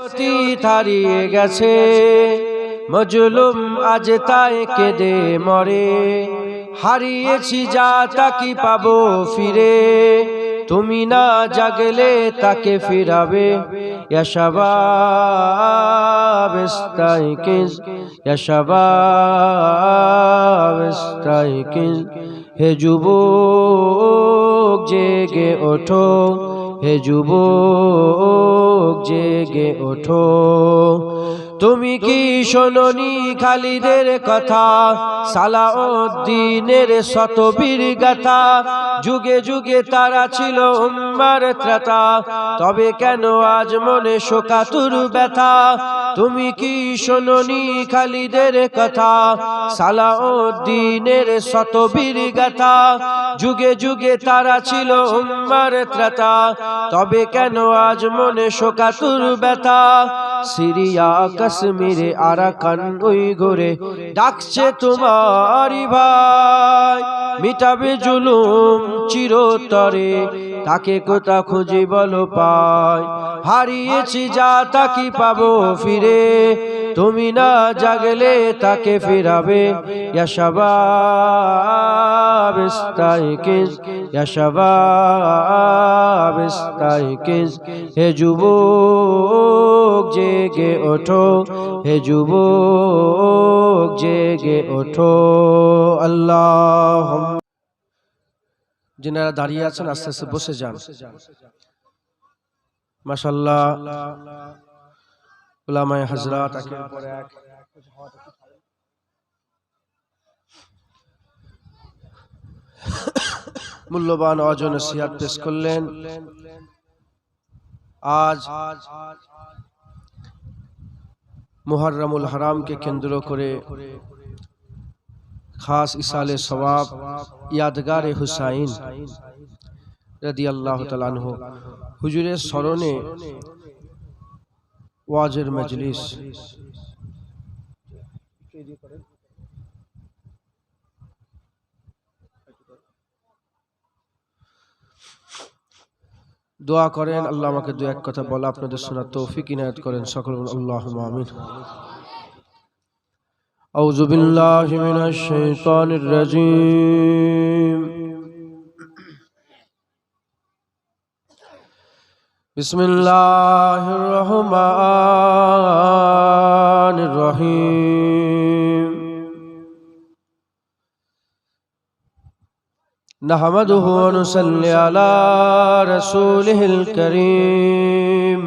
অতীত হারিয়ে গেছে, মজলুম আজ তাই কেঁদে মরে। হারিয়েছি যা তা কি পাবো ফিরে, তুমি না জাগলে তাকে ফিরাবে। ইয়া শাবাব ইস্তাইকিজ, ইয়া শাবাব ইস্তাইকিজ, হে যুবক জেগে ওঠো, হে যুবক জেগে ওঠো। তুমি কি শোনোনি খালিদের কথা, সালাউদ্দিনের শতবীর গাথা? যুগে যুগে তারা ছিল উম্মার ত্রাতা, তবে কেন আজ মনে শোকাতুর ব্যথা? তুমি কি শোনোনি খালিদের কথা, সালাউদ্দিনের শতবীর গাথা? যুগে যুগে তারা ছিল উম্মার ত্রাতা, তবে কেন আজ মনে শোকাতুর ব্যথা? সিরিয়া কাশ্মীরে আরাকান ওই ঘরে ডাকছে তোমারই ভাই, মিটাবে জুলুম চিরতরে, তাকে কোথা খুঁজি বলো পাই? হারিয়েছি যা তা কি পাবো ফিরে, তুমি না জাগলে তাকে ফিরাবে। ইয়া শাবাব ইস্তাইকিজ, ইয়া শাবাব ইস্তাইকিজ, হে যুবক জেগে ওঠো, হে যুবক জেগে ওঠো। আল্লাহ। যিনারা দাঁড়িয়ে আছেন আস্তে আস্তে বসে যান। মাশাআল্লাহ, উলামায়ে হযরত একের পর এক মূল্যবান ওয়াজ ও নসিহত পেশ করলেন। আজ মুহররমুল হারামকে কেন্দ্র করে খাস ইসালে সওয়াব ইয়াদগারে হুসাইন রাদিয়াল্লাহু তাআলা আনহু হুজুরের স্মরণে ওয়াজের মজলিস। দোয়া করেন আল্লাহ আমাকে দু এক কথা বলা আপনাদের শোনার তৌফিক ইনায়াত করেন সকল। আল্লাহুম্মা আমিন। আউযু বিল্লাহি মিনাশ শাইতানির রাজীম। বিসমিল্লাহির রহমানির রহিম। নাহমাদুহু ওয়া নুসাল্লি আলা রাসূলিহিল কারীম।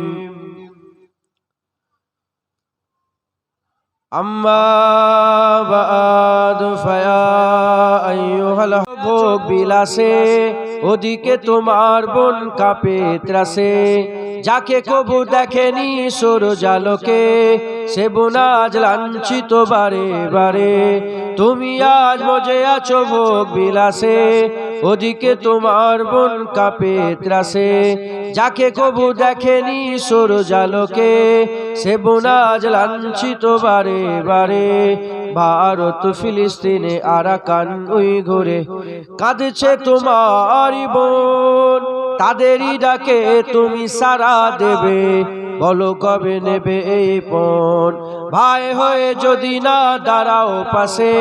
আম্মা বা'দ ফায়া আইয়ুহাল ভোগ বিলাসে, ওদিকে তোমার বোন কাঁপে ত্রাসে। যাকে কবু দেখেনি সূরজালোকে, সে বোন আজ লাঞ্ছিত বারে বারে। তুমি আজ মজে আছো ভোগ বিলাসে, ওদিকে তোমার বোন কাঁপে ত্রাসে। যাকে কবু দেখেনি সূরজালোকে, সে বোন আজ লাঞ্ছিত বারে বারে। ভারত ফিলিস্তিনে আরাকান ওই ঘরে কাঁদছে তোমারই বোন, তাদেরই ডাকে তুমি সাড়া দেবে, বলো কবে নেবে এই পণ? ভাই হয়ে যদি না দাঁড়াও পাশে,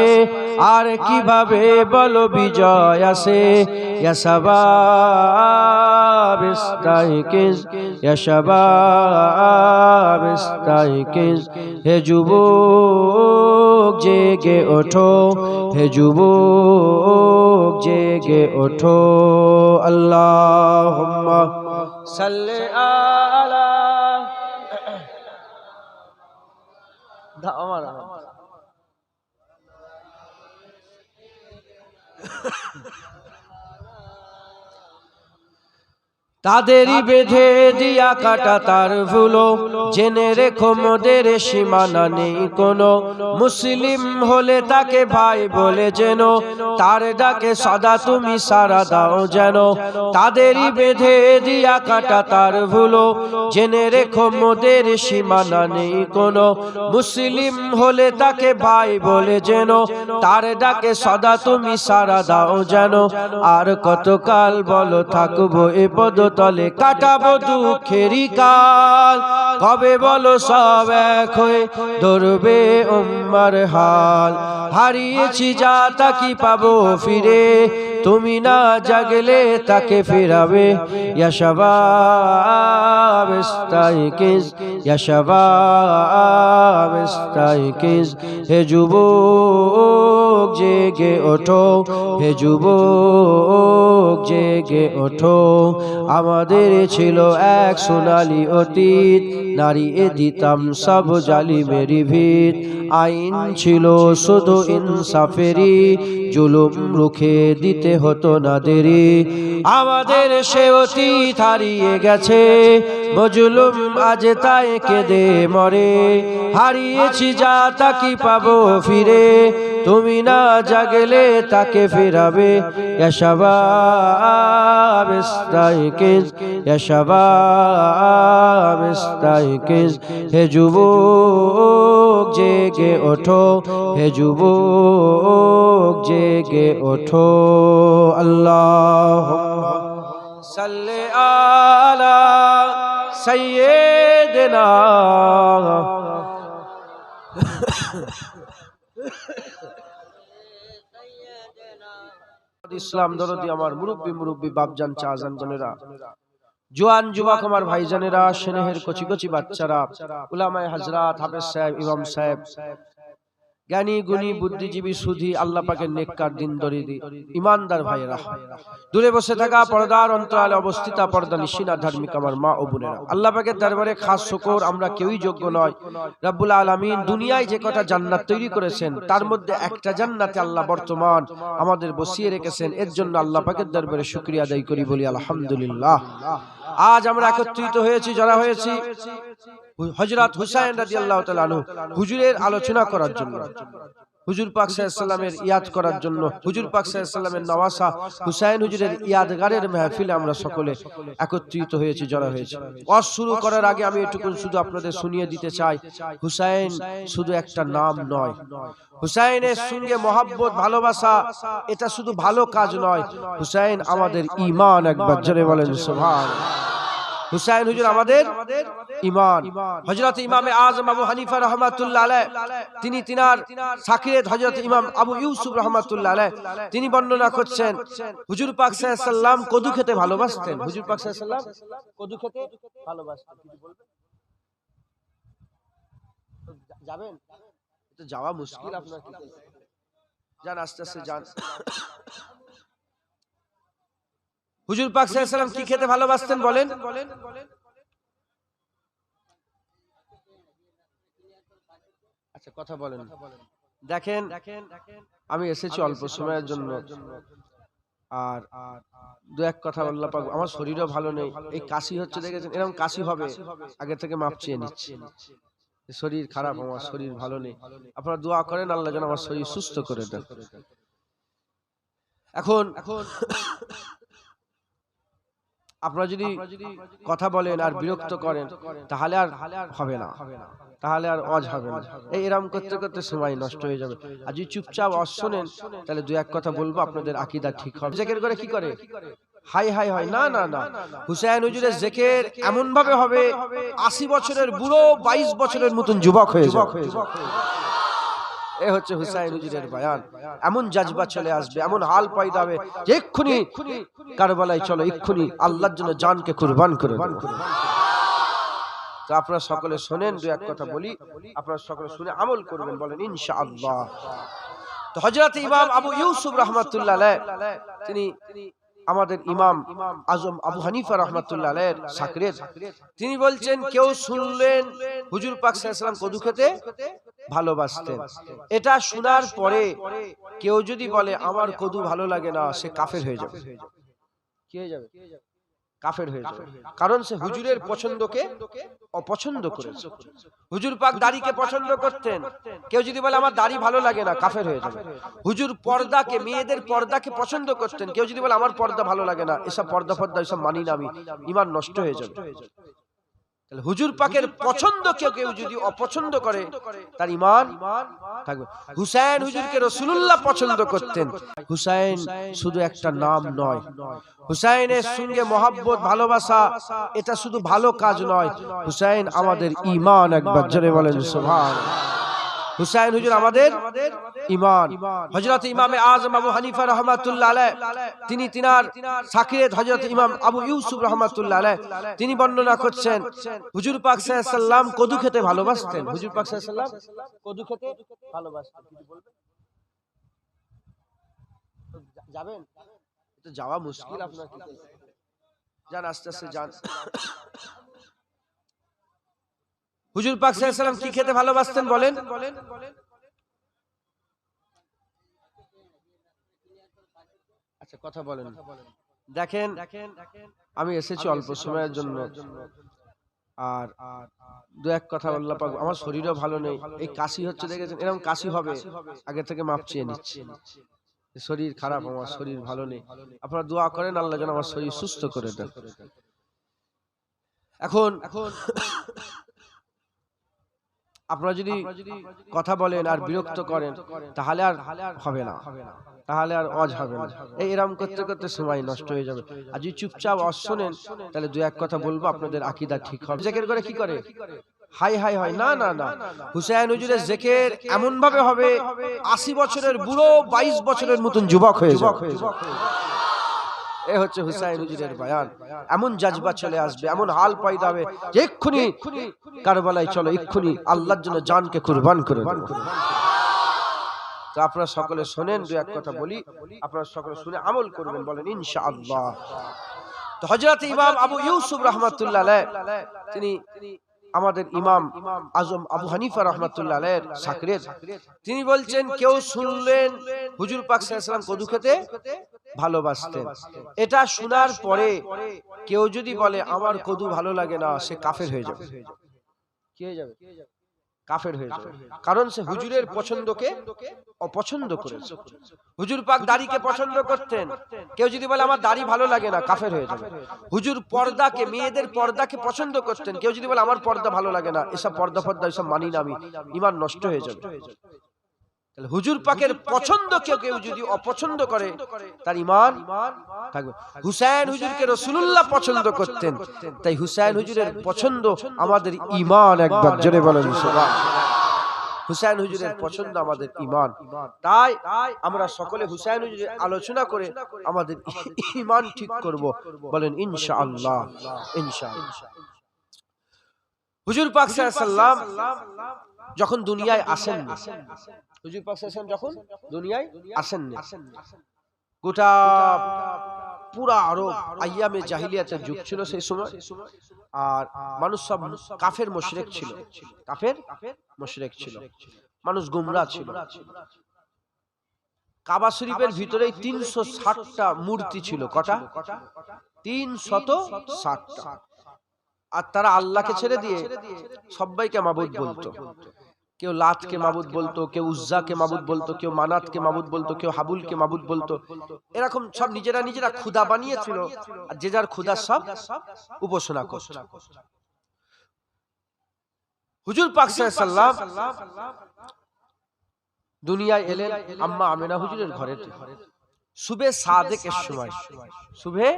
আর কিভাবে বলো বিজয় আসে? ইয়া শাবাব ইস্তাইকিজ, ইয়া শাবাব ইস্তাইকিজ, হে যুবক জেগে ওঠো, হে যুবক জেগে ওঠো। আল্লাহুম্মা সাল্লি আলা আমার তাদেরই বেঁধে দিয়া কাটা তার ভুলো, জেনে রেখো মোদের সীমানা নেই কোনো। মুসলিম হলে তাকে ভাই বলে যেন, তার ডাকে সদা তুমি সাড়া দাও যেন। তাদেরই বেঁধে দিয়া কাটা তার ভুলো, জেনে রেখো মোদের সীমানা নেই কোনো। মুসলিম হলে তাকে ভাই বলে যেন, তার ডাকে সদা তুমি সাড়া দাও যেন। আর কতকাল বলো থাকবো এ পদ পদতলে কাটাবো দুঃখেরই কাল, কবে বলো সব এক হয়ে ধরবে উম্মার হাল। হারিয়েছি যা তা কি পাবো ফিরে, তুমি না জাগলে তাকে ফিরাবে। ইয়া শাবাব ইস্তাইকিজ, ইয়া শাবাব ইস্তাইকিজ, হে যুবক জেগে ওঠো, হে যুবক জেগে ওঠো। আমাদের ছিল এক সোনালী অতীত, নাড়িয়ে দিতাম সব জালিমেরই ভিত। আইন ছিল শুধু ইনসাফেরই, জুলুম রুখে দিতে হতো না দেরি। আমাদের সে অতীত হারিয়ে গেছে, মজলুম আজ তাই কেঁদে মরে। হারিয়েছি যা তা কি পাবো ফিরে, তুমি না জাগলে তাকে ফিরাবে। ইয়া শাবাব ইস্তাইকিজ, ইয়া শাবাব ইস্তাইকিজ, হে যুবক জেগে ওঠো, হে যুবক জেগে ওঠো। আল্লাহুম্মা সাল্লি আলা সাইয়্যিদিনা ইসলাম দরদি আমার মুরব্বী বাপজান চাচান জনেরা, জোয়ান যুবক আমার ভাইজানেরা, স্নেহের কচি কচি বাচ্চারা, উলামায়ে হযরত, হাফেজ সাহেব, ইমাম সাহেব, জ্ঞানী গুণী বুদ্ধিজীবী সুধী আল্লাহ পাকের নেককার দিন দরিদি ইমানদার ভাইয়েরা, দূরে বসে থাকা পর্দার অন্তরালে অবস্থিত পর্দা নিশিনা ধার্মিক আমার মা ও বোনেরা, আল্লাহ পাকের দরবারে খাস শুকর, আমরা কেউই যোগ্য নয়। রব্বুল আলামিন দুনিয়ায় যে কটা জান্নাত তৈরি করেছেন তার মধ্যে একটা জান্নাতে আল্লাহ বর্তমান আমাদের বসিয়ে রেখেছেন, এর জন্য আল্লাহ পাকের দরবারে শুকরিয়া আদায় করি, বলি আলহামদুলিল্লাহ। আজ আমরা একত্রিত হয়েছি, যারা হয়েছি হযরত হুসাইন রাদিয়াল্লাহু তাআলা আনহু হুজুরের আলোচনা করার জন্য, হুজুর পাক সাল্লাল্লাহু আলাইহি ওয়াসাল্লামের ইয়াদ করার জন্য, হুজুর পাক সাল্লাল্লাহু আলাইহি ওয়াসাল্লামের নওয়াসা হুসাইন হুজুরের ইয়াদগারের মাহফিলে আমরা সকলে একত্রিত হয়েছি, যারা হয়েছে। ওয়াজ শুরু করার আগে আমি এটুকু শুধু আপনাদের শুনিয়ে দিতে চাই, হুসাইন শুধু একটা নাম নয়, হুসাইনের সঙ্গে মহব্বত ভালোবাসা এটা শুধু ভালো কাজ নয়, হুসাইন আমাদের ঈমান। একবার জোরে বলেন সুবহানাল্লাহ। হুসাইন হুজুর আমাদের ঈমান। হযরত ইমামে আযম আবু হানিফা রাহমাতুল্লাহ আলাইহি, তিনি তিনার সাকিরেত হযরত ইমাম আবু ইউসুফ রাহমাতুল্লাহ আলাইহি, তিনি বর্ণনা করছেন হুজুর পাক সাল্লাল্লাহু আলাইহি ওয়াসাল্লাম কদু খেতে ভালোবাসতেন। হুজুর পাক সাল্লাল্লাহু আলাইহি ওয়াসাল্লাম কদু খেতে ভালোবাসতেন। কি বলবেন? যাবেন? তো যাওয়া মুশকিল আপনার, কি যান আস্তে আস্তে যান। হুজুর পাক সাল্লাল্লাহু আলাইহি ওয়াসাল্লাম কি খেতে ভালোবাসতেন বলেন? আচ্ছা কথা বলেন। দেখেন আমি এসেছি অল্প সময়ের জন্য, আর দু এক কথা আল্লাহ পাক, আমার শরীরও ভালো নেই, এই কাশি হচ্ছে দেখেছেন, এরকম কাশি হবে আগে থেকে মাপ চেয়ে নিচ্ছি, শরীর খারাপ, আমার শরীর ভালো নেই, আপনারা দোয়া করেন আল্লাহ যেন আমার শরীর সুস্থ করে দেন। এখন আপনারা যদি কথা বলেন আর বিরক্ত করেন তাহলে আর হবে না, তাহলে আর ওয়াজ হবে না, এরকম করতে করতে সময় নষ্ট হয়ে যাবে। আর যদি চুপচাপ ওয়াজ শোনেন তাহলে দু এক কথা বলবো, আপনাদের আকীদা ঠিক হবে। জিকির করে কি করে? হাই হাই হয় না, না না, হুসাইন হুজুরের জিকির এমন ভাবে হবে 80 বছরের বুড়ো 22 বছরের মতন যুবক হয়ে যাবে। এ হচ্ছে হুসাইন হুজুরের বয়ান। এমন জাজবা চলে আসবে, এমন হাল পয়দা হবে যে এক্ষুনি কারবালায় চলো, এক্ষুনি আল্লাহর জন্য জানকে কুরবান করে দাও। তো আপনারা সকলে শোনেন, দু এক কথা বলি, আপনারা সকলে শুনে আমল করবেন, বলেন ইনশাআল্লাহ। তো হযরত ইমাম আবু ইউসুফ রাহমাতুল্লাহ আলাইহি, তিনি আমাদের ইমাম আজম আবু হানিফা রাহমাতুল্লাহ আলাইহির সাকিরেত, তিনি বলছেন কেউ শুনলেন হুজুর পাক সাল্লাল্লাহু আলাইহি ওয়াসাল্লাম কদু খেতে ভালোবাসতেন, এটা শোনার পরে কেউ যদি বলে আমার কদু ভালো লাগে না, সে কাফের হয়ে যাবে। কি হয়ে যাবে? কাফের হয়ে যাবে, কারণ সে হুজুরের পছন্দকে অপছন্দ করেছে। হুজুর পাক দাড়িকে পছন্দ করতেন, কেউ যদি বলে আমার দাড়ি ভালো লাগে না, কাফের হয়ে যাবে। হুজুর পর্দাকে, মেয়েদের পর্দাকে পছন্দ করতেন, কেউ যদি বলে আমার পর্দা ভালো লাগে না, এসব পর্দা এসব মানি না আমি, ঈমান নষ্ট হয়ে যাবে। তাহলে হুজুর পাকের পছন্দ কেউ যদি অপছন্দ করে তার ঈমান থাকবে। হুসাইন হুজুরকে রাসূলুল্লাহ পছন্দ করতেন। হুসাইন শুধু একটা নাম নয়, হুসাইনের সঙ্গে মহব্বত ভালোবাসা এটা শুধু ভালো কাজ নয়, হুসাইন আমাদের ঈমান। একবার জোরে বলেন সুবহানাল্লাহ। হুসাইন হুজুর আমাদের ঈমান। হযরত ইমামে আযম আবু হানিফা রাহমাতুল্লাহ আলাইহি তিনি তিনার শাকিরেত হযরত ইমাম আবু ইউসুফ রাহমাতুল্লাহ আলাইহি তিনি বর্ণনা করছেন হুজুর পাক সাল্লাল্লাহু আলাইহি সাল্লাম কদু খেতে ভালোবাসতেন। হুজুর পাক সাল্লাল্লাহু আলাইহি সাল্লাম কদু খেতে ভালোবাসতেন। কিছু বলবেন? যাবেন? তো যাওয়া মুশকিল আপনার কি করতে? যান আস্তে আস্তে যান। হুজুর পাক সাল্লাল্লাহু আলাইহি সাল্লাম কি খেতে ভালোবাসতেন বলেন? আচ্ছা কথা বলেন। দেখেন আমি এসেছি অল্প সময়ের জন্য, আর দু এক কথা আল্লাহ পাক, আমার শরীরও ভালো নেই, এই কাশি হচ্ছে দেখেছেন, এরকম কাশি হবে আগে থেকে মাপ চেয়ে নিচ্ছি। শরীর খারাপ, আমার শরীর ভালো নেই, আপনারা দোয়া করেন আল্লাহ যেন আমার শরীর সুস্থ করে দেন। এখন আপনারা যদি কথা বলেন আর বিরক্ত করেন তাহলে আর হবে না, তাহলে আর অজ হবে না। এরকম করতে করতে সময় নষ্ট হয়ে যাবে। আর যদি চুপচাপ শোনেন তাহলে দু এক কথা বলবো, আপনাদের আকীদা ঠিক হবে। জিকির করে কি করে? হাই হাই হয় না না না। হুসাইন হুজুরের জিকির এমন ভাবে হবে 80 বছরের বুড়ো 22 বছরের মতন যুবক হয়ে যাবে। এ হচ্ছে হুসাইন হুজুরের বয়ান। এমন জাজবা চলে আসবে, এমন হাল পয়দা হবে যে এক্ষুনি কারবালায় চলো, এক্ষুনি আল্লাহর জন্য জানকে কুরবান করে দাও। তো আপনারা সকলে শোনেন, দু এক কথা বলি, আপনারা সকলে শুনে আমল করবেন, বলেন ইনশাআল্লাহ। তো হযরত ইমাম আবু ইউসুফ রাহমাতুল্লাহ আলাইহি তিনি আমাদের ইমাম আজম আবু হানিফা রাহমাতুল্লাহ আলাইহির শাকির, তিনি বলছেন কেউ শুনলেন হুজুর পাক সাল্লাল্লাহু আলাইহি ওয়াসাল্লাম কদু খেতে ভালোবাসতেন, এটা শোনার পরে কেউ যদি বলে আমার কদু ভালো লাগে না, সে কাফের হয়ে যাবে। কি হয়ে যাবে? কাফের হয়ে যাবে। কারণ সে হুজুরের পছন্দকে অপছন্দ করেছে। হুজুর পাক দাড়িকে পছন্দ করতেন, কেউ যদি বলে আমার দাড়ি ভালো লাগে না, কাফের হয়ে যাবে। হুজুর পর্দাকে, মেয়েদের পর্দাকে পছন্দ করতেন, কেউ যদি বলে আমার পর্দা ভালো লাগে না, এসব পর্দা ফর্দা এসব মানি না আমি, ঈমান নষ্ট হয়ে যাবে। তাহলে হুজুর পাকের পছন্দ কেউ যদি অপছন্দ করে তার ঈমান থাকবে। হুসাইন হুজুরকে রাসূলুল্লাহ পছন্দ করতেন, তাই হুসাইন হুজুরের পছন্দ আমাদের ঈমান। একবার জোরে বলেন সুবহানাল্লাহ। হুসাইন হুজুরের পছন্দ আমাদের ঈমান। তাই আমরা সকলে হুসাইন হুজুরের আলোচনা করে আমাদের ঈমান ঠিক করব, বলেন ইনশাআল্লাহ। ইনশাআল্লাহ। হুজুর পাক সাল্লাল্লাহু আলাইহি সাল্লাম যখন দুনিয়ায় আসেন, হুজুর পাক সাল্লাল্লাহু আলাইহি সাল্লাম যখন দুনিয়ায় আসেন, গোটা পুরা আরব আইয়ামে জাহিলিয়াতের যুগ ছিল সেই সময়, আর মানুষ সব কাফের মুশরিক ছিল, কাফের মুশরিক ছিল, মানুষ গোমরাহ ছিল। কাবা শরীফের ভিতরেই 360টা মূর্তি ছিল। কটা? 360টা। আর তারা আল্লাহকে ছেড়ে দিয়ে সবাইকে মাবুদ বলতো। কেউ লাতকে মাবুদ বলতো, কেউ উজ্জাকে মাবুদ বলতো, কেউ মানাতকে মাবুদ বলতো, কেউ হাবুলকে মাবুদ বলতো। এরকম সব নিজেরা খুদা বানিয়েছিল, আর যে যার খুদা সব উপাসনা করত। হুজুর পাক সাল্লাল্লাহু আলাইহি সাল্লাম দুনিয়ায় এলেন আম্মা আমেনা হুজুরের ঘরে সুবে সাদেকের সময়। সুবে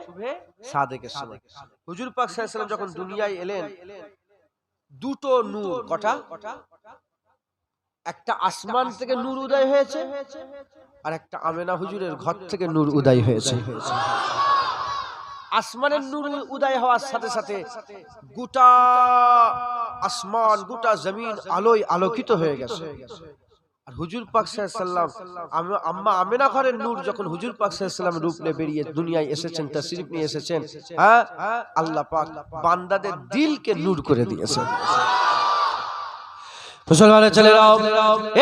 সাদেকের সময় হুজুর পাক সাল্লাল্লাহু আলাইহি সাল্লাম যখন দুনিয়ায় এলেন, দুটো নূর, কটা? একটা আসমান থেকে নূর উদয় হয়েছে, আর একটা আমেনা হুজুরের ঘর থেকে নূর উদয় হয়েছে। আসমানের নূর উদয় হওয়ার সাথে সাথে গোটা আসমান, গোটা জমিন আলোয় আলোকিত হয়ে গেছে। আর হুজুর পাক সাল্লাল্লাহু আলাইহি সাল্লাম আম্মা আমেনা ঘরের নূর যখন হুজুর পাক সাল্লাল্লাহু আলাইহি সাল্লাম রূপ নিয়ে বেরিয়ে দুনিয়ায় এসেছেন, তাশরীফ নিয়ে এসেছেন, আল্লাহ পাক বান্দাদের দিলকে নূর করে দিয়েছেন। মুসলমানের ছেলেরা,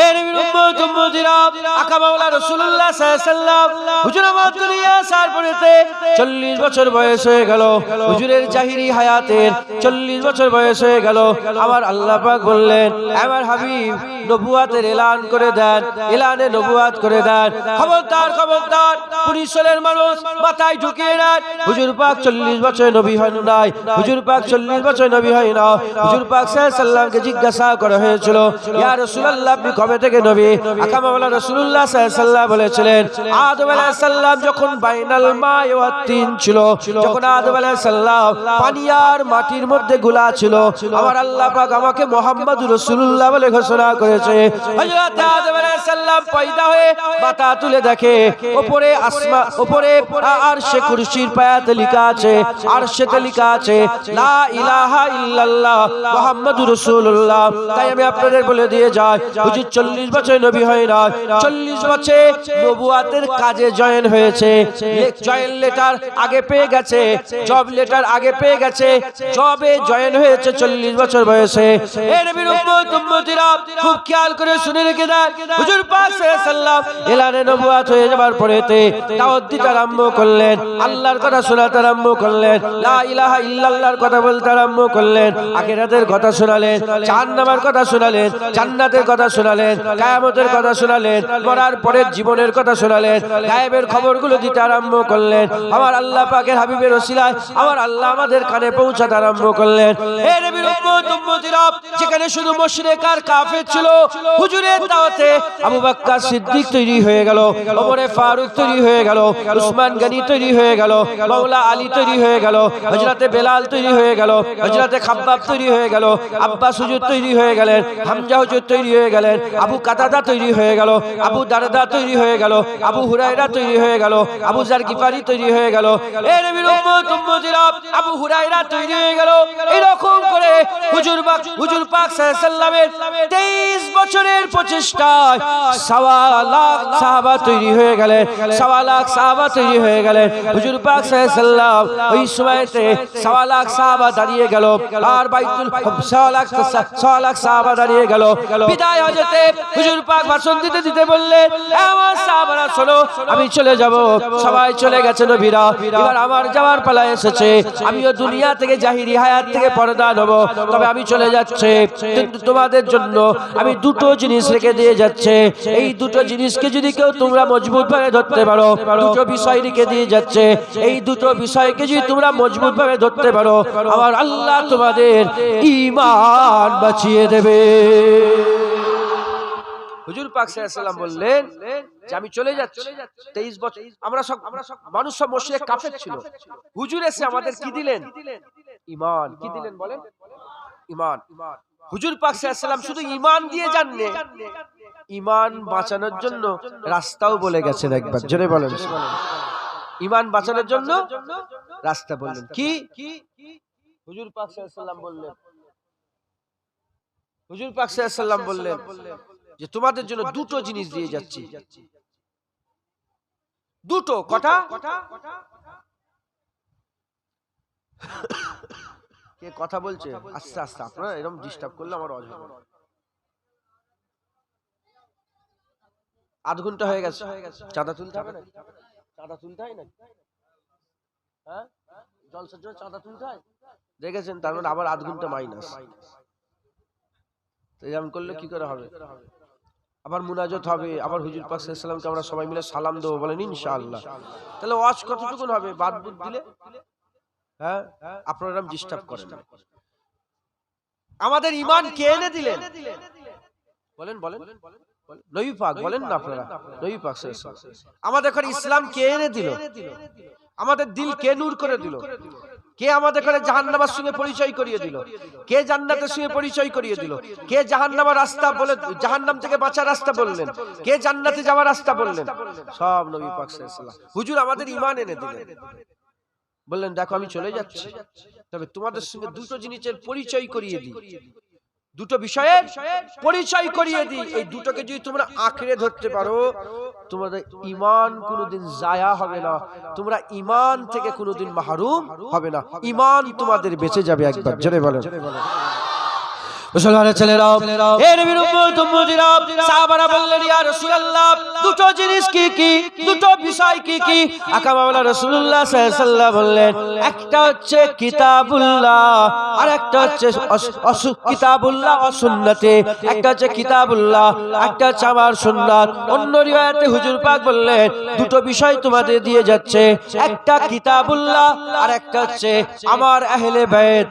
এ নবীর উম্মত উম্মতিরা, আকা মাওলা রাসূলুল্লাহ সাল্লাল্লাহু আলাইহি ওয়াসাল্লাম হুজুর আমার দুনিয়া সার পড়েতে 40 বছর বয়স হয়ে গেল। হুজুরের জাহিরি হায়াতের 40 বছর বয়স হয়ে গেল। আমার আল্লাহ পাক বললেন, আমার হাবিব নবুয়াতের এলান করে দেন, এলানে নবুয়াত করে দেন। খবরদার খবরদার, পুলিশের মানুষ মাথায় ঢুকিয়ে নেন, হুজুর পাক 40 বছর নবী হন নাই, হুজুর পাক 40 বছর নবী হয় না। হুজুর পাক সাল্লাল্লাহু আলাইহি ওয়াসাল্লামকে জিজ্ঞাসা করা হয়েছিল, ইয়া রাসূলুল্লাহ আপনি কবে থেকে নবী? আকা মাওলা রাসূলুল্লাহ সাল্লাল্লাহু আলাইহি ওয়াসাল্লাম বলেছিলেন, আদম আলাইহিস সালাম যখন বাইনাল মাই ওয়াত তিন ছিল, যখন আদম আলাইহিস সালাম পানি আর মাটির মধ্যে গুলা ছিল, আমার আল্লাহ পাক আমাকে মুহাম্মদুর রাসূলুল্লাহ বলে ঘোষণা করেছে। হযরত আদম আলাইহিস সালাম পয়দা হয়ে মাথা তুলে দেখে, উপরে আসমান, উপরে আরশে কুরসির পায়াতে লেখা আছে, আরশেতে লেখা আছে লা ইলাহা ইল্লাল্লাহ মুহাম্মাদুর রাসূলুল্লাহ। তাই আমি আপনাদের বলে দিয়ে যাই, হুজুর 40 বছর নবী হয় না, 40 বছর নবুয়াতের কাজে জয়েন হয়েছে। জয়েন লেটার আগে পেয়ে গেছে, জব লেটার আগে পেয়ে গেছে, জবে জয়েন হয়েছে 40 বছর বয়সে। এই নবীর উম্মত উম্মতিরা খুব খেয়াল করে শুনে রেখে দেন, হুজুর পাক সাল্লাল্লাহু আলাইহি ওয়াসাল্লাম এলানে নবুয়াত হয়ে যাবার পরেতে দাওয়াত দিতে আরম্ভ করলেন, আল্লাহর কথা শোনাতে আরম্ভ করলেন, লা ইলাহা ইল্লাল্লাহর কথা বলতে আরম্ভ করলেন, আখিরাতের কথা শোনালেন, জাহান্নামের কথা শোনালেন, জান্নাতের কথা শোনালেন, কিয়ামতের কথা শোনালেন, মরার পরের জীবনের কথা শোনালেন, গায়েবের খবরগুলো দিতে আরম্ভ করলেন। আমার আল্লাহ পাকের হাবিবের ওসিলায় আমার আল্লাহ আমাদের কানে পৌঁছাতে আরম্ভ করলেন। এই নবীর উম্মত উম্মতিরা, যেখানে শুধু মুশরিক আর কাফের ছিল, হুজুরের দাওয়াতে আবু বকর সিদ্দিক তৈরি হয়ে গেল, ওমর ফারুক তৈরি হয়ে গেল, উসমান গনি তৈরি হয়ে গেল, মাওলা আলী তৈরি হয়ে গেল, হযরতে বেলাল তৈরি হয়ে গেল, হযরতে খাব্বাব তৈরি হয়ে গেল, আব্বাস হুজুর তৈরি হয়ে গেলেন, হামজা হুজুর তৈরি হয়ে গেলেন, আবু কাতাদা তৈরি হয়ে গেল, আবু দারদা তৈরি হয়ে গেল, আবু হুরায়রা তৈরি হয়ে গেল, আবু জার গিফারি তৈরি হয়ে গেল। এই নবীর উম্মত উম্মতিরা, আবু হুরায়রা তৈরি হয়ে গেল। এরকম করে হুজুর পাক সাল্লাল্লাহু আলাইহি ওয়াসাল্লামের 23 বছরের প্রচেষ্টায় 1.25 লাখ সাহাবা তৈরি হয়ে গেলেন, 1.25 লাখ সাহাবা তৈরি হয়ে গেলেন। হুজুর পাক সাল্লাল্লাহু আলাইহি ওয়াসাল্লাম ওই সময়তে 1.25 লাখ সাহাবা দাঁড়িয়ে গেল, আর বাইতুল 1.25 লাখ সাহাবা দাঁড়িয়ে গেল। বিদায় হজরতে হুজুর পাক ভাষণ দিতে দিতে বললেন, আমার সাহাবারা শোনো, আমি চলে যাব, সবাই চলে গেছে নবীরা, এবার আমার যাওয়ার পালা এসেছে। আমিও দুনিয়া থেকে জাহিরি হায়াত থেকে পর্দা নেব, তবে আমি চলে যাচ্ছি, কিন্তু তোমাদের জন্য আমি দুটো জিনিস রেখে দিয়ে যাচ্ছে। এই দুটো জিনিসকে যদি কেউ তোমরা মজবুত ভাবে ধরতে পারো, দুটো বিষয় রেখে দিয়ে যাচ্ছে, এই দুটো বিষয়কে যদি তোমরা মজবুত ভাবে ধরতে পারো, আমার আল্লাহ তোমাদের ঈমান বাঁচিয়ে দেবে। হুজুর পাক সাল্লাল্লাহু আলাইহি ওয়াসাল্লাম বললেন যে আমি চলে যাচ্ছি। 23 বছর আমরা সব মানুষ সব মুশরিক কাফের ছিল, হুজুর এসে আমাদের কি দিলেন? ঈমান। কি দিলেন বলেন? ঈমান। হুজুর পাক সাল্লাল্লাহু আলাইহি ওয়াসাল্লাম শুধু ঈমান দিয়ে জাননে, ঈমান বাঁচানোর জন্য রাস্তাও বলে গেছেন। একবার জোরে বলেন, ঈমান বাঁচানোর জন্য রাস্তা বললেন। কি হুজুর পাক সাল্লাল্লাহু আলাইহি ওয়াসাল্লাম বললেন? হুজুর পাক সাল্লাল্লাহু আলাইহি ওয়াসাল্লাম বললেন যে তোমাদের জন্য দুটো জিনিস দিয়ে যাচ্ছি। দুটো কথা। কে কথা বলছে? আস্তে আস্তে, আপনারা এরকম ডিস্টার্ব করলে আমার অজ হবে। আধ ঘন্টা হয়ে গেছে, চাঁদা তুলতে হবে না? চাঁদা তুলতে হয় না? হ্যাঁ, জলসার জন্য চাঁদা তুলতে হয়, দেখেছেন? তার মানে আবার আধ ঘন্টা মাইনাস। এরকম করলে কি করে হবে? আবার মুনাজাত হবে, আবার হুজুর পাক সাল্লাল্লাহু আলাইহি ওয়াসাল্লামকে আমরা সবাই মিলে সালাম দেবো, বলেন ইনশাআল্লাহ। তাহলে ওয়াজ কতটুকু হবে? বাদ বুদ দিলে, হ্যাঁ, আপনারা এরকম ডিস্টার্ব করেন না। আমাদের ঈমান কে এনে দিলেন? বলেন বলেন, নবী পাক বলেন না আপনারা? নবী পাক সাল্লাল্লাহু আলাইহি ওয়াসাল্লাম। আমাদের ঘরে ইসলাম কে এনে দিল? আমাদের দিল কে নূর করে দিল? কে আমাদের ঘরে জাহান্নামের সঙ্গে পরিচয় করিয়ে দিল? কে জান্নাতের সঙ্গে পরিচয় করিয়ে দিল? কে জাহান্নামের রাস্তা বলে, জাহান্নাম থেকে বাঁচার রাস্তা বললেন? কে জান্নাতে যাওয়ার রাস্তা বললেন? সব নবী পাক সাল্লাল্লাহু আলাইহি ওয়াসাল্লাম। হুজুর আমাদের ঈমান এনে দিলেন, বললেন দেখো আমি চলে যাচ্ছি, তবে তোমাদের সঙ্গে দুটো জিনিসের পরিচয় করিয়ে দিই, দুটো বিষয়ের পরিচয় করিয়ে দিই। এই দুটোকে যদি তোমরা আঁকড়ে ধরতে পারো, তোমাদের ঈমান কোনোদিন জায়া হবে না, তোমরা ঈমান থেকে কোনোদিন মাহরুম হবে না, ঈমান তোমাদের বেঁচে যাবে। একবার জোরে বলেন। মুসলমানের ছেলেরা, এর বিরুদ্ধে সাহাবারা বললেন, ইয়া রাসূলুল্লাহ, দুটো জিনিস কি কি, দুটো বিষয় কি কি? আকা মাওলানা রাসূলুল্লাহ সাল্লাল্লাহু আলাইহি ওয়াসাল্লাম বললেন, একটা হচ্ছে কিতাবুল্লাহ, আর একটা হচ্ছে কিতাবুল্লাহ ও সুন্নতে। একটা হচ্ছে কিতাবুল্লাহ, একটা হচ্ছে আমার সুন্নাত। অন্য রিওয়ায়াতে হুজুর পাক বললেন, দুটো বিষয় তোমাদের দিয়ে যাচ্ছে, একটা কিতাবুল্লাহ আর একটা হচ্ছে আমার আহলে বাইত,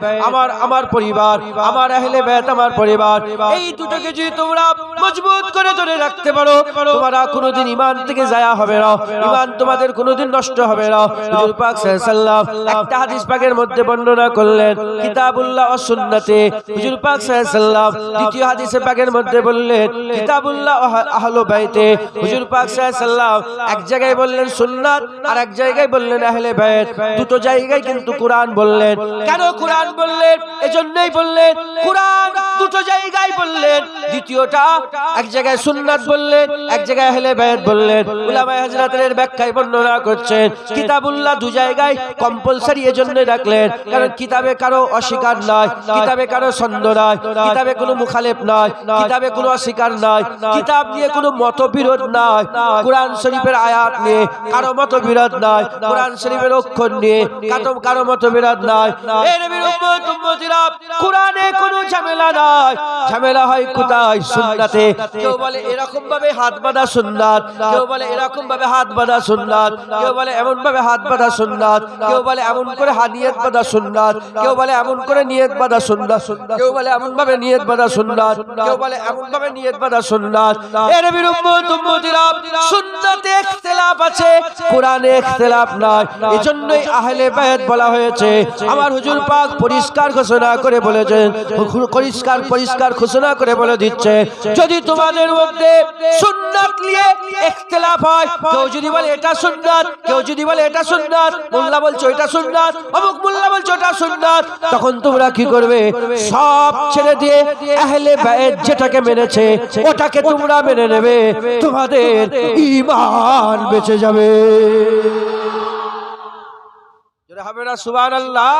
আমার পরিবার, আমার আহলে বাইত, আমার পরিবার। এই দুটোকে যদি তোমরা মজবুত করে ধরে রাখতে পারো, তোমরা কোনোদিন ঈমান থেকে যায়া হবে না, ঈমান তোমাদের কোনোদিন নষ্ট হবে না। হুজুর পাক সাল্লাল্লাহু আলাইহি ওয়াসাল্লাম একটা হাদিস পাকের মধ্যে বর্ণনা করলেন কিতাবুল্লাহ ও সুন্নতে। হুজুর পাক সাল্লাল্লাহু আলাইহি ওয়াসাল্লাম দ্বিতীয় হাদিসে পাকের মধ্যে বললেন কিতাবুল্লাহ ও আহলে বাইতে। হুজুর পাক সাল্লাল্লাহু আলাইহি ওয়াসাল্লাম এক জায়গায় বললেন সুন্নাত, আর এক জায়গায় বললেন আহলে বাইত। দুটো জায়গায় কিন্তু কোরআন বললেন। কেন কোরআন বললেন? এজন্যই বললেন, কোরআন দুটো জায়গায় বললেন, দ্বিতীয়টা এক জায়গায় সুন্নাত বললেন, এক জায়গায় আহলে বাইত বললেন। উলামায়ে হাজরাতের ব্যাখ্যায় বর্ণনা করছেন কিতাবুল্লাহ দু জায়গায় কম্পালসরি এজন্য রাখলেন, কারণ কিতাবে কারো অস্বীকার নাই, কিতাবে কারো ছন্দ নাই, কিতাবে কোনো মুখালেফ নাই, কিতাবে কোনো অস্বীকার নাই, কিতাব নিয়ে কোনো মতবিরোধ নাই। কোরআন শরীফের আয়াত নিয়ে কারো মতবিরোধ নাই, কোরআন শরীফের অক্ষর নিয়ে কারো মতবিরোধ নাই। এই নবীর উম্মত উম্মতিরা, কোরআনে কোনো ঝামেলা নাই, ঝামেলা হয় কোথায়? সুন্নাতে। কেউ বলে এরকম ভাবে হাত বাঁধা সুন্নাত, কেউ বলে এরকম ভাবে হাত বাঁধা সুন্নাত, কেউ বলে এমন ভাবে হাত বাঁধা সুন্নাত, কেউ বলে এমন করে নিয়ত বাঁধা সুন্নাত, কেউ বলে এমন করে নিয়ত বাঁধা সুন্নাত, কেউ বলে এমন ভাবে নিয়ত বাঁধা সুন্নাত, কেউ বলে এমন ভাবে নিয়ত বাঁধা সুন্নাত। এর নবীর উম্মত উম্মতিরা, সুন্নাতে ইখতিলাফ আছে, কোরআনে ইখতিলাফ নাই। এজন্যই আহলে বাইত বলা হয়েছে। আমার হুজুর পাক পরিষ্কার ঘোষণা করে বলেছেন, পরিষ্কার ঘোষণা করে বলে দিচ্ছে, যদি তোমাদের মধ্যে সুন্নাত নিয়ে ইখতিলাফ হয়, কেউ যদি বলে এটা সুন্নাত, কেউ যদি বলে এটা সুন্নাত, মোল্লা বলছো এটা সুন্নাত, অমুক মোল্লা বলছো এটা সুন্নাত, তখন তোমরা কি করবে? সব ছেড়ে দিয়ে আহলে বাইত যেটাকে মেনেছে ওটাকে তোমরা মেনে নেবে, তোমাদের ঈমান বেঁচে যাবে। যেটা হবে না সুবহানাল্লাহ।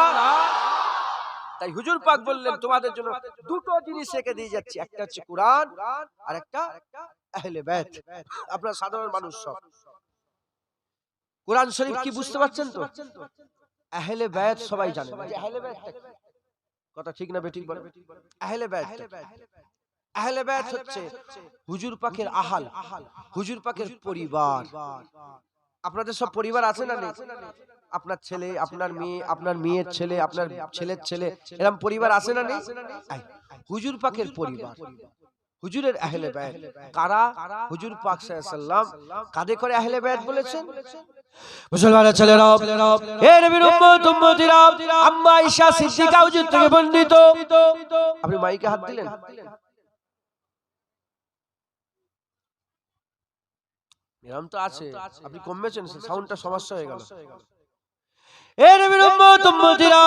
তাই হুজুর পাক বললেন তোমাদের জন্য দুটো জিনিস রেখে দিয়ে যাচ্ছি, একটা হচ্ছে কোরআন আর একটা আহলে বাইত। আপনারা সাধারণ মানুষ সব কোরআন শরীফ কি বুঝতে পারছেন তো? আহলে বাইত সবাই জানেন যে আহলে বাইত কথা ঠিক না বেঠিক বলে? আহলে বাইত, আহলে বাইত হচ্ছে হুজুর পাকের আহাল, হুজুর পাকের পরিবার। আপনাদের সব পরিবার আছে না নেই? আপনার ছেলে, আপনার মেয়ে, আপনার মেয়ের ছেলে, আপনার ছেলের ছেলে, এরকম পরিবার আছে না নেই? হুজুর পাকের পরিবার, হুজুরের আহলে বাইত কারা? হুজুর পাক সাল্লাল্লাহু আলাইহি ওয়াসাল্লাম কাঁধে করে আহলে বাইত বলেছেন। মুসলমানের ছেলেরা, হে নবীর উম্মত উম্মতিরা, আম্মা আয়েশা সিদ্দিকা হুজুর থেকে বর্ণিত। আপনি মাইকে হাত দিলেন? এরকম তো আছে, আপনি কমেছেন, সাউন্ডটা সমস্যা হয়ে গেল। হে নবীর উম্মত উম্মতিরা,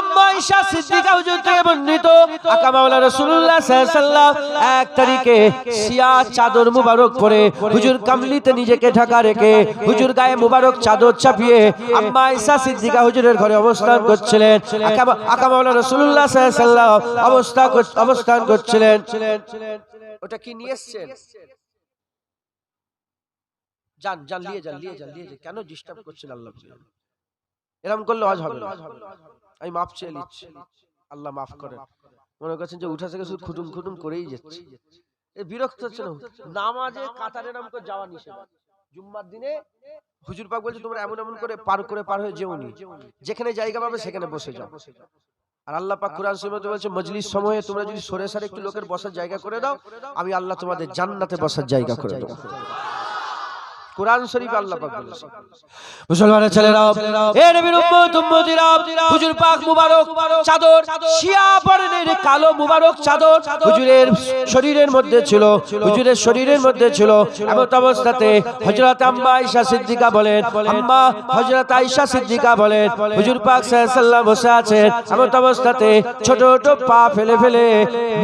আম্মা আয়েশা সিদ্দিকা হুজুর থেকে বর্ণিত, আকা মাওলানা রাসূলুল্লাহ সাল্লাল্লাহু আলাইহি ওয়াসাল্লাম এক তারিখে সিয়া চাদর মুবারক পরে হুজুর কামলিতে নিজেকে ঢাকা রেখে হুজুর গায়ে মুবারক চাদর চাপিয়ে আম্মা আয়েশা সিদ্দিকা হুজুরের ঘরে অবস্থান করছিলেন। আকা মাওলানা রাসূলুল্লাহ সাল্লাল্লাহু আলাইহি ওয়াসাল্লাম অবস্থান করছিলেন। ওটা কি নিয়ে এসেছেন? যান নিয়ে যান। কেন ডিস্টার্ব করছেন? আল্লাহ এরকম করলে আজ হবে না। আমি মাফ চেয়ে নিচ্ছি, আল্লাহ মাফ করেন। মনে করছেন যে উঠা থেকে শুধু খুটুম করেই যাচ্ছে, বিরক্ত হচ্ছে না? নামাজে কাতারে নাম করে যাওয়া নিষেধ। জুম্মার দিনে হুজুর পাক বলছে তোমরা এমন করে পার হয়ে যেওনি, যেখানে জায়গা পাবে সেখানে বসে যাও। আর আল্লাহ পাক কোরআন শরীফে বলছে মজলিস সময়ে তোমরা যদি সরে সারে একটু লোকের বসার জায়গা করে দাও, আমি আল্লাহ তোমাদের জান্নাতে বসার জায়গা করে দেব। কোরআন শরীফে আল্লাহ পাক বলেছে। মুসলমানের ছেলেরা, হে নবীর উম্মত উম্মতিরা, হুজুর পাক মুবারক চাদর, শিয়া বর্ণের কালো মুবারক চাদর হুজুরের শরীরের মধ্যে ছিল, হুজুরের শরীরের মধ্যে ছিল। এমন অবস্থাতে হযরত আম্মা আয়েশা সিদ্দিকা বলেন, হযরত আয়েশা সিদ্দিকা বলেন, হুজুর পাক সাল্লাল্লাহু আলাইহি ওয়াসাল্লাম বসে আছেন। এমন অবস্থাতে ছোট ছোট পা ফেলে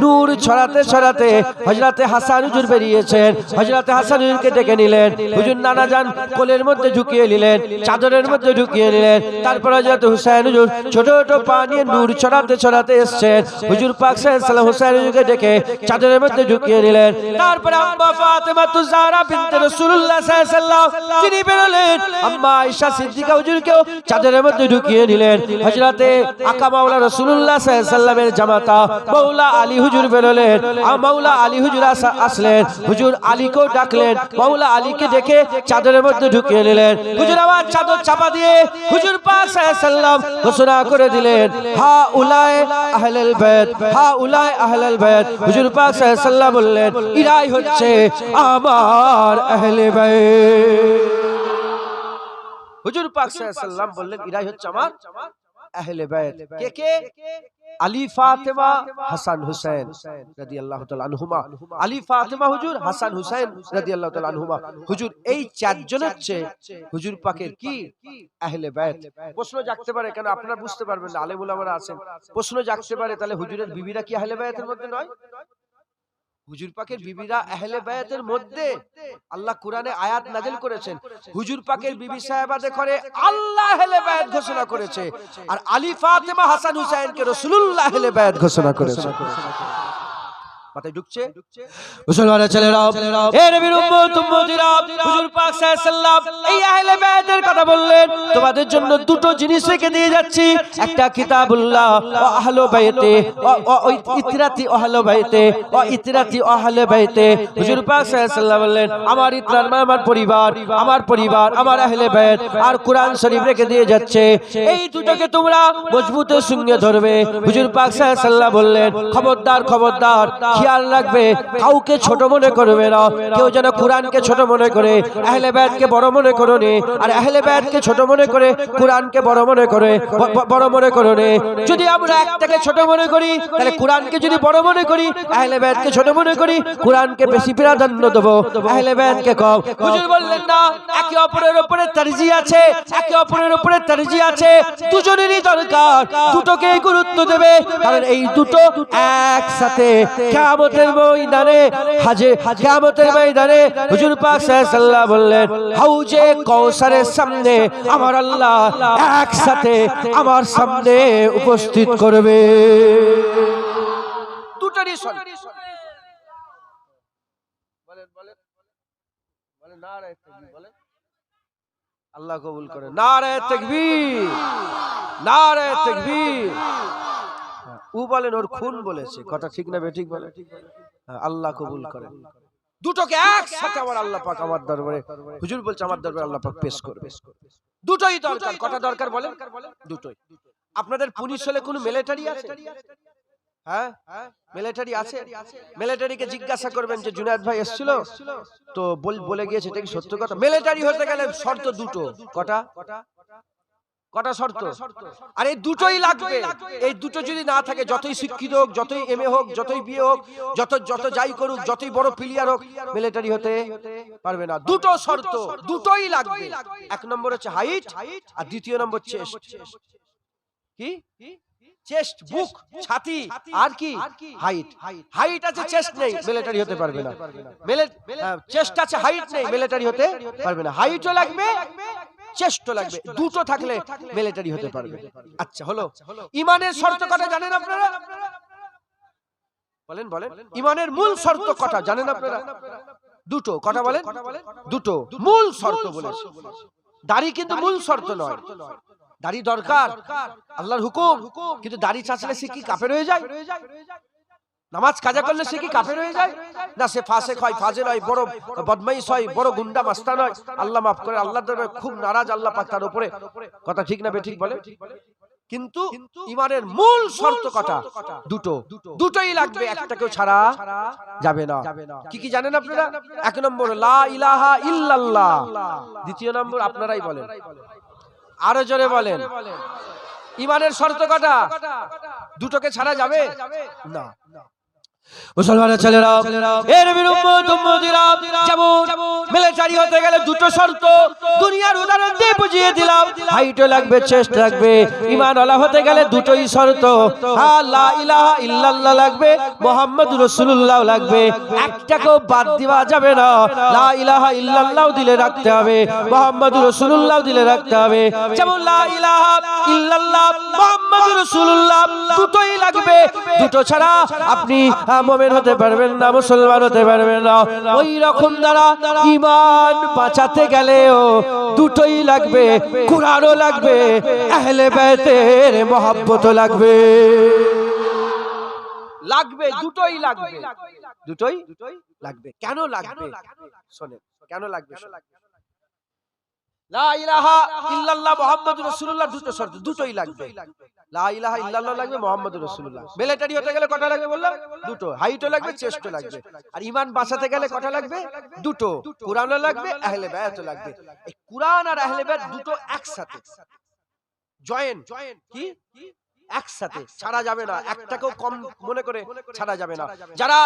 নূর ছড়াতে হযরত হাসান হুজুর বেরিয়েছেন। হযরত হাসান হুজুরকে ডেকে নিলেন। হুজুর নানা যান কোলের মধ্যে ঢুকিয়ে নিলেন, চাদরের মধ্যে ঢুকিয়ে নিলেন। তারপর হযরত হুসাইন হুজুর ছোট ছোট পা নিয়ে নূর ছড়াতে ছড়াতে এসেছেন। হুজুর পাক সাল্লাল্লাহু আলাইহি হুসাইন হুজুরকে ডেকে চাদরের মধ্যে ঢুকিয়ে নিলেন। তারপর আম্মা ফাতেমাতুজ জাহরা বিনতে রাসূলুল্লাহ সাল্লাল্লাহু আলাইহি ওয়াসাল্লাম তিনি বেরোলেন। আম্মা আয়েশা সিদ্দিকা হুজুরকেও চাদরের মধ্যে ঢুকিয়ে নিলেন। হযরতে আকা মাওলা রাসূলুল্লাহ সাল্লাল্লাহু আলাইহি ওয়াসাল্লামের জামাতা মাওলা আলী হুজুর বেরোলেন। মাওলা আলী হুজুর আসলেন। হুজুর আলীকেও ডাকলেন। মাওলা আলীকে ডেকে চাদরের মধ্যে ঢুকিয়ে নিলেন। হুজুর আবার চাদর চাপা দিয়ে হুজুর পাক সাল্লাল্লাহু আলাইহি ওয়াসাল্লাম ঘোষণা করে দিলেন, হা উলায়ে আহলুল বাইত, হা উলায়ে আহলুল বাইত। হুজুর পাক সাল্লাল্লাহু আলাইহি ওয়াসাল্লাম বললেন, ইরাই হচ্ছে আমার আহলে বাইত। হুজুর পাক সাল্লাল্লাহু আলাইহি ওয়াসাল্লাম বললেন, ইরাই হচ্ছে আমার আহলে বাইত। কে কে? আলী, ফাতেমা, হাসান, হুসাইন রাদিয়াল্লাহু তাআলা আনহুমা। আলী, ফাতেমা হুজুর, হাসান, হুসাইন রাদিয়াল্লাহু তাআলা আনহুমা। হুজুর এই চারজন হচ্ছে হুজুর পাকের কি আহলে বাইত। প্রশ্ন জাগতে পারে, কেন আপনারা বুঝতে পারবেন না, আলেম উলামারা আছেন, প্রশ্ন জাগতে পারে তাহলে হুজুরের বিবিরা কি আহলে বাইতের মধ্যে নয়? হুজুর পাকের বিবিরা আহলে বায়াতের মধ্যে। আল্লাহ কোরআনে আয়াত নাযিল করেছেন, হুজুর পাকের বিবি সাহেবাদের করে আল্লাহ আহলে বায়াত ঘোষণা করেছে, আর আলী, ফাতেমা, হাসান, হুসাইনকে রাসূলুল্লাহ আহলে বায়াত ঘোষণা করেছে। মাথায় ঢুকছে? মুসলমানের ছেলেরা, এ নবীর উম্মত উম্মতিরা, হুজুর পাক সাল্লাল্লাহু আলাইহি ওয়াসাল্লাম এই আহলে বায়াতের কথা বললেন। তোমাদের জন্য দুটো জিনিস রেখে দিয়ে যাচ্ছি, একটা কিতাবুল্লাহ ও আহলে বাইতে ও ইতরাতি আহলে বাইতে ও ইতরাতি আহলে বাইতে। হুজুর পাক সাল্লাল্লাহু আলাইহি ওয়াসাল্লাম বললেন, আমার ইতরার মানে আমার পরিবার, আমার আহলে বাইত আর কোরআন শরীফ রেখে দিয়ে যাচ্ছে। এই দুটোকে তোমরা মজবুতের সঙ্গে ধরবে। হুজুর পাক সাল্লাল্লাহু আলাইহি ওয়াসাল্লাম বললেন, খবরদার খবরদার, খেয়াল রাখবে, কাউকে ছোট মনে করবে না। কেউ যেন কোরআনকে ছোট মনে করে আহলে বায়াতকে বড় মনে করোনি, আর আহলে বায়াতকে ছোট মনে করে কোরআনকে বড় মনে করে বড় মনে করোনি। যদি আমরা একটাকে ছোট মনে করি, তাহলে কোরআনকে যদি বড় মনে করি, আহলে বায়াতকে ছোট মনে করি, কোরআনকে বেশি প্রাধান্য দেব, আহলে বায়াতকে কম। হুজুর বললেন না, একে অপরের উপরে তারজি আছে, একে অপরের উপরে তারজি আছে, দুজনেরই দরকার, দুটোকেই গুরুত্ব দেবে, কারণ এই দুটো একসাথে কিয়ামতের ময়দানে কিয়ামতের ময়দানে হুজুর পাক সাল্লাল্লাহু আলাইহি ওয়াসাল্লাম বললেন, হাউজে কাউসারের সামনে আমার আল্লাহ একসাথে আমার সামনে উপস্থিত করবে। দুটোরই বলেন বলেন বলেন, নারে তাকবীর বলেন, আল্লাহ কবুল করে, নারে তাকবীর, নারে তাকবীর। ও বলেন ওর খুন বলেছে, কথা ঠিক না বেঠিক বলে? আল্লাহ কবুল করেন। দুটোকে একসাথে আমার আল্লাহ পাক আমার দরবারে, হুজুর বলছে আমার দরবারে আল্লাহ পাক পেশ করবে। দুটোই দরকার। কটা দরকার বলেন? দুটোই। আপনাদের পুলিশ হলে কোনো মিলিটারি আছে? হ্যাঁ, মিলিটারি আছে। মিলিটারিকে জিজ্ঞাসা করবেন যে জুনায়েদ ভাই এসেছিল তো বলে গিয়েছে, এটা কি সত্য কথা? মিলিটারি হতে গেলে শর্ত দুটো। কটা শর্ত? আর এই দুটোই লাগবে। এই দুটো যদি না থাকে, যতই শিক্ষিত হোক, যতই এমএ হোক, যতই বিএ হোক, যত যাই করুক, যতই বড় প্লেয়ার হোক, মিলিটারি হতে পারবে না। দুটো শর্ত, দুটোই লাগবে। এক নম্বর হচ্ছে হাইট, আর দ্বিতীয় নম্বর চেস্ট। কি? চেস্ট, বুক, ছাতি, আর কি? হাইট। হাইট আছে, চেস্ট নেই, মিলিটারি হতে পারবে না। চেস্ট আছে, হাইট নেই, মিলিটারি হতে পারবে না। হাইটও লাগবে, চেষ্টা লাগবে, দুটো থাকলে মিলিটারি হতে পারবে। আচ্ছা হলো, ঈমানের শর্ত কটা জানেন আপনারা? বলেন বলেন, ঈমানের মূল শর্ত কটা জানেন আপনারা? দুটো। কটা বলেন? দুটো মূল শর্ত বলেছে। দাড়ি কিন্তু মূল শর্ত নয়। দাড়ি দরকার, আল্লাহর হুকুম, কিন্তু দাড়ি চাচলে সে কি কাফের হয়ে যায়? নামাজ কাজা করলে সে কি কাফের হয়ে যায়? না, সে ফাসিক হয়, ফাজিল হয়, বড় বদমাইশ হয়, বড় গুন্ডা মাস্তান হয়, আল্লাহ মাফ করে, আল্লাহর দরবারে খুব নারাজ আল্লাহ পাক তার উপরে। কথা ঠিক না বেঠিক বলে? কিন্তু ঈমানের মূল শর্ত কটা? দুটো। দুটোই লাগবে, একটাকেও ছাড়া যাবে না। কি কি জানেন আপনারা? এক নম্বর লা ইলাহা ইল্লাল্লাহ। দ্বিতীয় নম্বর আপনারাই বলেন, আরো জোরে বলেন। ঈমানের শর্ত কটা? দুটোকে ছাড়া যাবে না। মুসলমানের ছেলেরা, এর নবীর উম্মত উম্মতিরা, যেমন মিলিটারি হতে গেলে দুটো শর্ত, দুনিয়ার উদাহরণ দিয়ে বুঝিয়ে দিলাম। হাইটও লাগবে, চেস্ট লাগবে। ঈমানওয়ালা হতে গেলে দুটোই শর্ত, লা ইলাহা ইল্লাল্লাহ লাগবে, মুহাম্মাদুর রাসূলুল্লাহ লাগবে। একটাকেও বাদ দেওয়া যাবে না। লা ইলাহা ইল্লাল্লাহ দিলে রাখতে হবে, মুহাম্মাদুর রাসূলুল্লাহ দিলে রাখতে হবে। যেমন লা ইলাহা ইল্লাল্লাহ, মুহাম্মাদুর রাসূলুল্লাহ দুটোই লাগবে। দুটো ছাড়া আপনি মুমিন হতে পারবেন না, মুসলমান হতে পারবেন না। ওই রকম দ্বারা ঈমান বাঁচাতে গেলেও দুটোই লাগবে, কুরআনও লাগবে, আহলে বাইতের মহব্বতও লাগবে। লাগবে, দুটোই লাগবে, দুটোই লাগবে। কেন লাগবে শোনেন, কেন লাগবে? লা ইলাহা ইল্লাল্লাহ মুহাম্মাদুর রাসূলুল্লাহ দুটো শর্ত, দুটোই লাগবে। লা ইলাহা ইল্লাল্লাহ লাগবে, মুহাম্মাদুর রাসূলুল্লাহ। মিলিটারি হতে গেলে কটা লাগবে বললাম? দুটো। হাইটও লাগবে, চেস্টও লাগবে। আর ঈমান বাঁচাতে গেলে কটা লাগবে? দুটো। কুরআনও লাগবে, আহলে বায়াতও লাগবে। এই কুরআন আর আহলে বায়াত দুটো একসাথে জয়েন, কি একসাথে ছাড়া যাবে না। একটাকেও কম মনে করে ছাড়া যাবে না। যারা